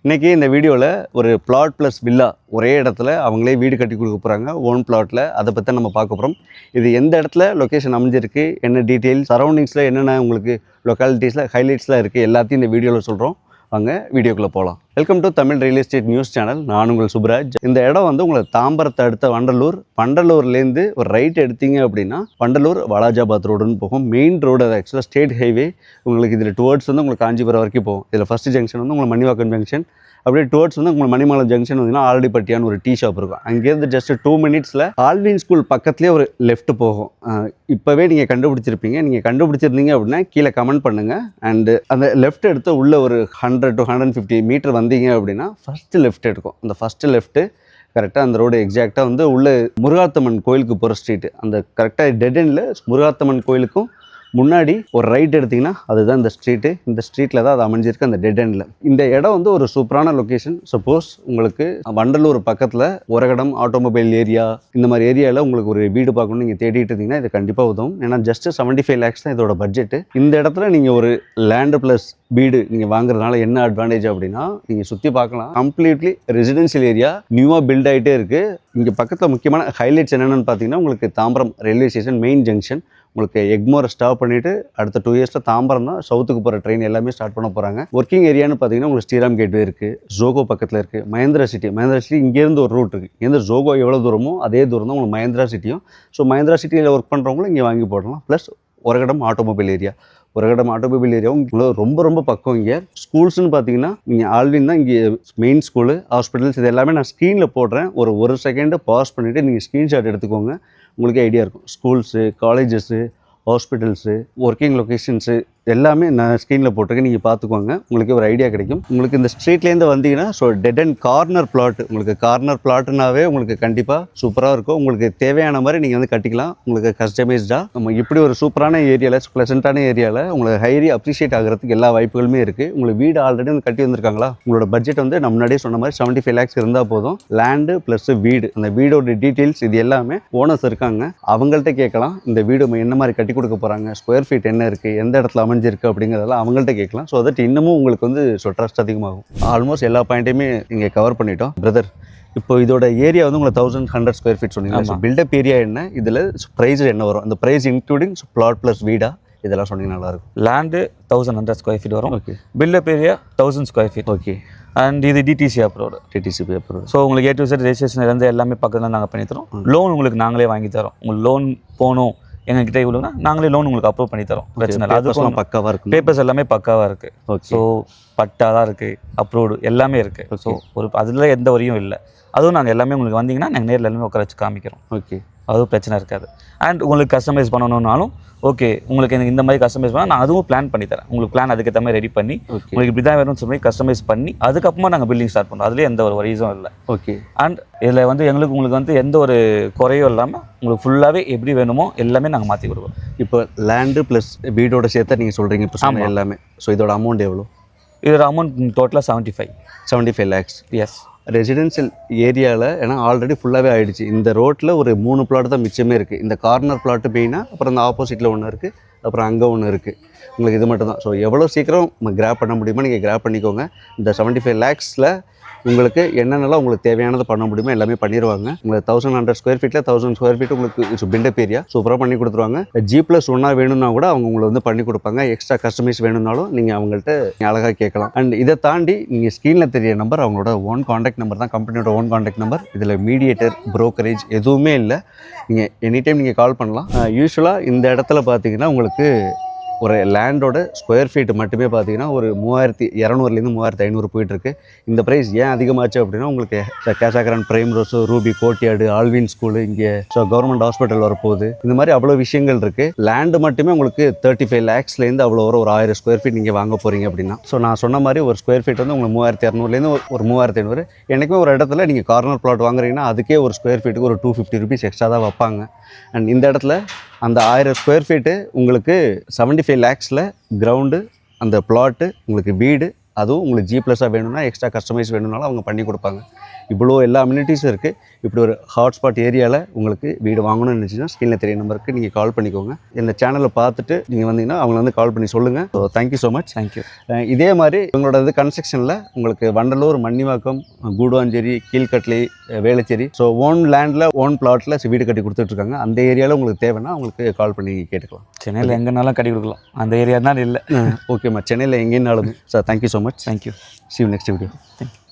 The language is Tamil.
இன்றைக்கி இந்த வீடியோவில் ஒரு பிளாட் ப்ளஸ் வில்லா ஒரே இடத்துல அவங்களே வீடு கட்டி கொடுக்க போகிறாங்க ஓன் பிளாட்டில். அதை பற்றி நம்ம பார்க்க போகிறோம். இது எந்த இடத்துல லொக்கேஷன் அமைஞ்சிருக்கு, என்ன டீட்டெயில்ஸ், சரௌண்டிங்ஸில் என்னென்ன உங்களுக்கு லொக்காலிட்டிஸில் ஹைலைட்ஸ்லாம் இருக்குது, எல்லாத்தையும் இந்த வீடியோவில் சொல்கிறோம். வாங்க வீடியோக்குள்ளே போகலாம். Welcome to Tamil real estate news channel. நான் உங்கள் சுப்ராஜ். இந்த இடம் வந்து உங்களுக்கு தாம்பரத்தை அடுத்த வண்டலூர்லேருந்து ஒரு ரைட் எடுத்தீங்க அப்படின்னா வண்டலூர் வாலாஜாபாத் ரோடுன்னு போகும். மெயின் ரோடு அது ஆக்சுவலாக ஸ்டேட் ஹைவே. உங்களுக்கு இதில் டுவர்ட்ஸ் வந்து உங்களுக்கு காஞ்சிபுரம் வரைக்கும் போகும். இதில் ஃபஸ்ட் ஜங்ஷன் வந்து உங்களுக்கு மணிவாக்கம் ஜங்ஷன், அப்படியே டுவர்ட்ஸ் வந்து உங்களுக்கு மணிமலை ஜங்ஷன் வந்தீங்கன்னா ஆல்ரெடிப்பட்டியான்னு ஒரு டீ ஷாப் இருக்கும். அங்கேருந்து ஜஸ்ட் 2 மினிட்ஸில் ஆல்வின் ஸ்கூல் பக்கத்துலேயே ஒரு லெஃப்ட் போகும். இப்போவே நீங்கள் கண்டுபிடிச்சிருப்பீங்க. நீங்கள் கண்டுபிடிச்சிருந்தீங்க அப்படின்னா கீழே கமெண்ட் பண்ணுங்கள். அண்டு அந்த லெஃப்ட் எடுத்து உள்ள ஒரு 100 to 150 மீட்டர் வந்தீங்க அப்படின்னா ஃபஸ்ட்டு லெஃப்ட் எடுக்கும். அந்த ஃபஸ்ட்டு லெஃப்ட்டு கரெக்டாக அந்த ரோடு எக்ஸாக்டாக வந்து உள்ள முருகாத்தம்மன் கோயிலுக்கு போகிற ஸ்ட்ரீட்டு. அந்த கரெக்டாக டெட் எண்டில் முருகாத்தம்மன் கோயிலுக்கும் முன்னாடி ஒரு ரைட் எடுத்திங்கன்னா அதுதான் இந்த ஸ்ட்ரீட்டு. இந்த ஸ்ட்ரீட்டில் தான் அது அமைஞ்சிருக்கு, அந்த டெட் எண்டில். இந்த இடம் வந்து ஒரு சூப்பரான லொக்கேஷன். சப்போஸ் உங்களுக்கு வண்டலூர் பக்கத்தில் உரகடம் ஆட்டோமொபைல் ஏரியா இந்த மாதிரி ஏரியாவில் உங்களுக்கு ஒரு வீடு பார்க்கணும்னு நீங்கள் தேடிட்டு இருந்தீங்கன்னா இது கண்டிப்பாக உதவும். ஏன்னா ஜஸ்ட் 75 lakhs தான் இதோட பட்ஜெட்டு. இந்த இடத்துல நீங்கள் ஒரு லேண்டு ப்ளஸ் வீடு நீங்கள் வாங்குறதுனால என்ன அட்வான்டேஜ் அப்படின்னா நீங்கள் சுற்றி பார்க்கலாம். கம்ப்ளீட்லி ரெசிடென்ஷியல் ஏரியா நியூவாக பில்ட் ஆகிட்டே இருக்குது. இங்கே பக்கத்தில் முக்கியமான ஹைலைட்ஸ் என்னென்னு பார்த்தீங்கன்னா உங்களுக்கு Tambaram railway station main junction. உங்களுக்கு எக்மோரை ஸ்டாப் பண்ணிவிட்டு அடுத்த 2 இயர்ஸில் தாம்பரம் தான் சவுத்துக்கு போகிற ட்ரெயின் எல்லாமே ஸ்டார்ட் பண்ண போகிறாங்க. ஒர்க்கிங் ஏரியான்னு பார்த்தீங்கன்னா உங்களுக்கு ஸ்ரீராம் கேட்வே இருக்குது, ஜோகோ பக்கத்தில் இருக்குது, மஹேந்திரா சிட்டி இங்கேருந்து ஒரு ரூட் இருக்குது. இங்கேருந்து ஜோகோ எவ்வளோ தூரமோ அதே தூரம் தான் உங்களுக்கு மஹேந்திரா சிட்டியும். ஸோ மஹேந்திரா சிட்டியில் ஒர்க் பண்ணுறவங்களும் இங்கே வாங்கி போடலாம். ப்ளஸ் உரகடம் ஆட்டோமொபைல் ஏரியாவும் ரொம்ப ரொம்ப பக்கம். இங்கே ஸ்கூல்ஸ்னு பார்த்தீங்கன்னா நீங்கள் ஆல்வின் தான் இங்கே மெயின் ஸ்கூலு, ஹாஸ்பிட்டல்ஸ் இது எல்லாமே நான் ஸ்க்ரீனில் போடுறேன். ஒரு செகண்டு பாஸ் பண்ணிவிட்டு நீங்கள் ஸ்க்ரீன்ஷாட் எடுத்துக்கோங்க. உங்களுக்கு ஐடியா இருக்கும். Schools, colleges, hospitals, working locations எல்லாமே நான் ஸ்க்ரீனில் போட்டிருக்கேன். நீங்கள் பார்த்துக்கோங்க, உங்களுக்கு ஒரு ஐடியா கிடைக்கும். உங்களுக்கு இந்த ஸ்ட்ரீட்லேருந்து வந்தீங்கன்னா so dead end corner plot. உங்களுக்கு கார்னர் பிளாட்னாவே உங்களுக்கு கண்டிப்பாக சூப்பராக இருக்கும். உங்களுக்கு தேவையான மாதிரி நீங்கள் வந்து கட்டிக்கலாம். உங்களுக்கு கஸ்டமைஸ்டாக நம்ம இப்படி ஒரு சூப்பரான ஏரியாவில், ப்ளசண்ட்டான ஏரியாவில் உங்களுக்கு ஹைலி அப்ரிஷியேட் ஆகிறதுக்கு எல்லா வாய்ப்புகளுமே இருக்குது. உங்களுக்கு வீடு ஆல்ரெடி வந்து கட்டி வந்திருக்காங்களா, உங்களோட பட்ஜெட் வந்து நம்ம முன்னாடியே சொன்ன மாதிரி 75 lakhs இருந்தால் போதும். லேண்டு ப்ளஸ் வீடு, அந்த வீடோட டீட்டெயில்ஸ் இது எல்லாமே ஓனர்ஸ் இருக்காங்க, அவங்கள்ட்ட கேட்கலாம். இந்த வீடு என்ன மாதிரி கட்டி கொடுக்க போகிறாங்க, ஸ்கொயர் ஃபீட் என்ன இருக்குது, எந்த இடத்துல அமைஞ்சிருக்கு அப்படிங்கிறதெல்லாம் அவங்கள்ட்ட கேட்கலாம். ஸோ தட் இன்னமும் உங்களுக்கு வந்து ட்ரஸ்ட் அதிகமாகும். ஆல்மோஸ்ட் எல்லா பாயிண்ட்டையுமே இங்கே கவர் பண்ணிட்டோம் பிரதர். இப்போ இதோட ஏரியா வந்து உங்களுக்கு 1100 square feet சொன்னீங்க. பில்டப் ஏரியா என்ன, இதில் ப்ரைஸ் என்ன வரும், அந்த ப்ரைஸ் இன்க்ளூடிங் பிளாட் ப்ளஸ் வீடா, இதெல்லாம் சொன்னீங்கன்னா நல்லாயிருக்கும். லேண்டு 1100 square feet வரும். Okay. Build up area 1000 square feet. Okay. And இது டிடிசி அப்ரூவ்டு. ஸோ உங்களுக்கு A to Z ரெஜிஸ்ட்ரேஷன்லேருந்து எல்லாமே பக்கத்தில் நாங்கள் பண்ணி தரோம். லோன் உங்களுக்கு நாங்களே வாங்கி தரோம். உங்களுக்கு லோன் போகணும் எங்ககிட்ட இவ்வளோனா நாங்களே லோன் உங்களுக்கு அப்ரூவ் பண்ணி தரோம். பிரச்சனை இல்லை. அதுக்கும் பக்காவாக இருக்குது. பேப்பர்ஸ் எல்லாமே பக்காவாக இருக்குது. ஸோ பட்டா தான் இருக்குது, அப்ரூவ்டு எல்லாமே இருக்குது. ஸோ ஒரு அதில் எந்த வரியும் இல்லை. அதுவும் நாங்கள் எல்லாமே உங்களுக்கு வந்தீங்கன்னா நாங்கள் நேரில் எல்லாமே உட்கார வச்சு காமிக்கிறோம். ஓகே. அதுவும் பிரச்சனை இருக்காது. அண்ட் உங்களுக்கு கஸ்டமைஸ் பண்ணணுன்னாலும் ஓகே, உங்களுக்கு எனக்கு இந்த மாதிரி கஸ்டமைஸ் பண்ணால் நான் அதுவும் பிளான் பண்ணி தரேன். உங்களுக்கு பிளான் அதுக்கேற்ற மாதிரி ரெடி பண்ணி உங்களுக்கு இப்படி தான் வேணும்னு சொல்லி கஸ்டமைஸ் பண்ணி அதுக்கப்புறமா நாங்கள் பில்டிங் ஸ்டார்ட் பண்ணுறோம். அதுலேயே எந்த ஒரு வரியும் இல்லை. ஓகே. அண்ட் இதில் வந்து உங்களுக்கு வந்து எந்த ஒரு குறையும் இல்லாமல் உங்களுக்கு ஃபுல்லாகவே எப்படி வேணுமோ எல்லாமே நாங்கள் மாற்றி கொடுக்குறோம். இப்போ லேண்டு ப்ளஸ் வீடோட சேர்த்து நீங்கள் சொல்கிறீங்க இப்போ சொன்ன எல்லாமே. ஸோ இதோட அமௌண்ட் எவ்வளோ? இதோட அமௌண்ட் டோட்டலாக 75 lakhs. எஸ். ரெசிடென்ஷியல் ஏரியாவில் ஏன்னா ஆல்ரெடி ஃபுல்லாகவே ஆகிடுச்சு. இந்த ரோட்டில் ஒரு 3 பிளாட் தான் மிச்சமே இருக்குது. இந்த கார்னர் பிளாட்டு மெயினாக, அப்புறம் இந்த ஆப்போசிட்டில் ஒன்று இருக்குது, அப்புறம் அங்கே ஒன்று இருக்குது. உங்களுக்கு இது மட்டும் தான். ஸோ எவ்வளோ சீக்கிரம் கிராப் பண்ண முடியுமோ நீங்கள் கிராப் பண்ணிக்கோங்க. இந்த 75 lakhsல உங்களுக்கு என்னென்னலாம் உங்களுக்கு தேவையானது பண்ண முடியுமோ எல்லாமே பண்ணிடுவாங்க. உங்களுக்கு 1100 square feet 1000 square feet உங்களுக்கு பில்டப் ஏரியா சூப்பராக பண்ணி கொடுத்துருவாங்க. G+1 வேணும்னா கூட அவங்க உங்களை வந்து பண்ணி கொடுப்பாங்க. எக்ஸ்ட்ரா கஸ்டமைஸ் வேணும்னாலும் நீங்கள் அவங்கள்ட்ட அழகாக கேட்கலாம். அண்ட் இதை தாண்டி நீங்கள் ஸ்க்ரீனில் தெரிய நம்பர் அவங்களோட ஓன் காண்டாக்ட் நம்பர் தான், கம்பெனியோட ஓன் காண்டாக்ட் நம்பர். இதில் மீடியேட்டர், ப்ரோக்கரேஜ் எதுவுமே இல்லை. நீங்கள் எனி டைம் நீங்கள் கால் பண்ணலாம். யூஸ்வலாக இந்த இடத்துல பார்த்தீங்கன்னா உங்களுக்கு ஒரு லேண்டோட ஸ்கொயர் ஃபீட் மட்டுமே பார்த்தீங்கன்னா ஒரு 3200 3500 போயிட்டுருக்கு. இந்த ப்ரைஸ் ஏன் அதிகமாச்சு அப்படின்னா உங்களுக்கு கேசாகரன், பிரைம் ரோஸு, ரூபி, கோட்டியாடு, ஆல்வின் ஸ்கூலு, இங்கே ஸோ கவர்மெண்ட் ஹாஸ்பிட்டல் வரப்போகுது. இந்த மாதிரி அவ்வளோ விஷயங்கள் இருக்குது. லேண்டு மட்டுமே உங்களுக்கு 35 lakhsலேருந்து அவ்வளோ வரும். ஒரு 1000 square feet நீங்கள் வாங்க போகிறீங்க அப்படின்னா. ஸோ நான் சொன்ன மாதிரி ஒரு ஸ்கொயர் ஃபீட் வந்து உங்களுக்கு 3200 ஒரு 3500. எனக்குமே ஒரு இடத்துல நீங்கள் கார்னர் பிளாட் வாங்குறீங்கன்னா அதுக்கே ஒரு ஸ்கொயர் ஃபீட்டுக்கு ஒரு 250 rupees எக்ஸ்ட்ரா தான் வைப்பாங்க. அண்ட் இந்த இடத்துல அந்த 1000 square feet உங்களுக்கு 75 lakhsல கிரவுண்டு, அந்த பிளாட்டு, உங்களுக்கு வீடு அதுவும் உங்களுக்கு G+ஆக வேணும்னா எக்ஸ்ட்ரா கஸ்டமைஸ் வேணும்னாலும் அவங்க பண்ணி கொடுப்பாங்க. இவ்வளோ எல்லா அம்யூனிட்டிஸும் இருக்குது. இப்படி ஒரு ஹாட்ஸ்பாட் ஏரியாவில் உங்களுக்கு வீடு வாங்கணும்னு நினச்சிங்கன்னா ஸ்க்ரீனில் தெரிய நம்பருக்கு நீங்கள் கால் பண்ணிக்கோங்க. இந்த சேனலை பார்த்துட்டு நீங்கள் வந்தீங்கன்னா அவங்கள வந்து கால் பண்ணி சொல்லுங்கள். So thank you so much. Thank you. இதே மாதிரி உங்களோட இது கன்ஸ்ட்ரக்ஷனில் உங்களுக்கு வண்டலூர், மன்னிவாக்கம், கூடுவாஞ்சேரி, கீழ்கட்லை, வேளச்சேரி, ஸோ ஓன் லேண்டில் ஓன் பிளாட்டில் வீடு கட்டி கொடுத்துட்ருக்காங்க. அந்த ஏரியாவில் உங்களுக்கு தேவைன்னா உங்களுக்கு கால் பண்ணி கேட்டுக்கலாம். சென்னையில் எங்கேனாலும் கட்டி கொடுக்கலாம், அந்த ஏரியா தான் இல்லை. ஓகேம்மா, சென்னையில் எங்கேனாலும். Sir thank you so much. Thank you. See you next video. Thank you.